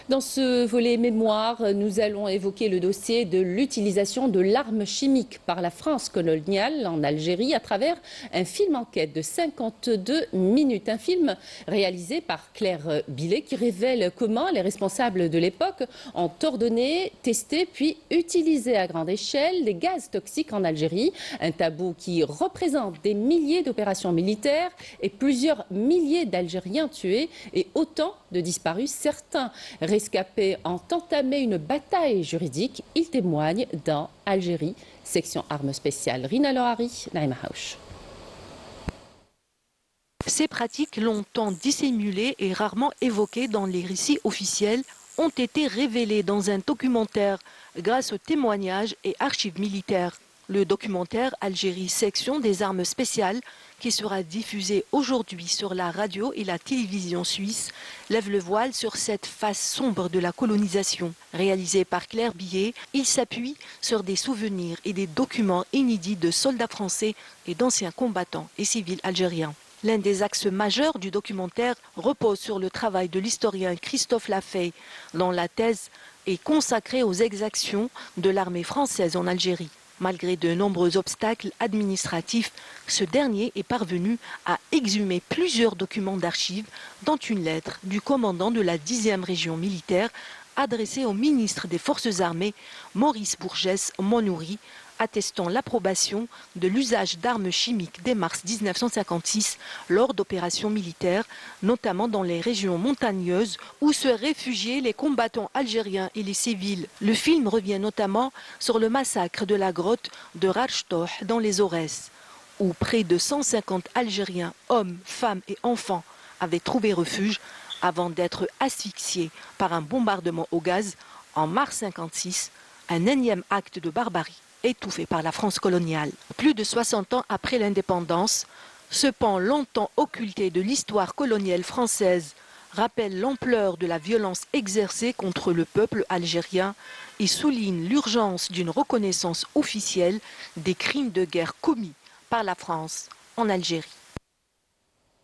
Dans ce volet mémoire, nous allons évoquer le dossier de l'utilisation de l'arme chimique par la France coloniale en Algérie à travers un film enquête de 52 minutes. Un film réalisé par Claire Billet qui révèle comment les responsables de l'époque ont ordonné, testé puis utilisé à grande échelle des gaz toxiques en Algérie. Un tabou qui représente des milliers d'opérations militaires et plusieurs milliers d'Algériens tués et autant de disparus. Certains rescapés ont entamé une bataille juridique. Ils témoignent dans Algérie, section armes spéciales. Rina Lohari, Naïma Haouch. Ces pratiques longtemps dissimulées et rarement évoquées dans les récits officiels ont été révélées dans un documentaire grâce aux témoignages et archives militaires. Le documentaire Algérie, section des armes spéciales, qui sera diffusé aujourd'hui sur la radio et la télévision suisse, lève le voile sur cette face sombre de la colonisation. Réalisé par Claire Billet, il s'appuie sur des souvenirs et des documents inédits de soldats français et d'anciens combattants et civils algériens. L'un des axes majeurs du documentaire repose sur le travail de l'historien Christophe Lafay, dont la thèse est consacrée aux exactions de l'armée française en Algérie. Malgré de nombreux obstacles administratifs, ce dernier est parvenu à exhumer plusieurs documents d'archives, dont une lettre du commandant de la 10e région militaire adressée au ministre des Forces armées, Maurice Bourgès Monouri, attestant l'approbation de l'usage d'armes chimiques dès mars 1956 lors d'opérations militaires, notamment dans les régions montagneuses où se réfugiaient les combattants algériens et les civils. Le film revient notamment sur le massacre de la grotte de Rajtoh dans les Aurès, où près de 150 Algériens, hommes, femmes et enfants, avaient trouvé refuge avant d'être asphyxiés par un bombardement au gaz en mars 1956, un énième acte de barbarie étouffé par la France coloniale. Plus de 60 ans après l'indépendance, ce pan longtemps occulté de l'histoire coloniale française rappelle l'ampleur de la violence exercée contre le peuple algérien et souligne l'urgence d'une reconnaissance officielle des crimes de guerre commis par la France en Algérie.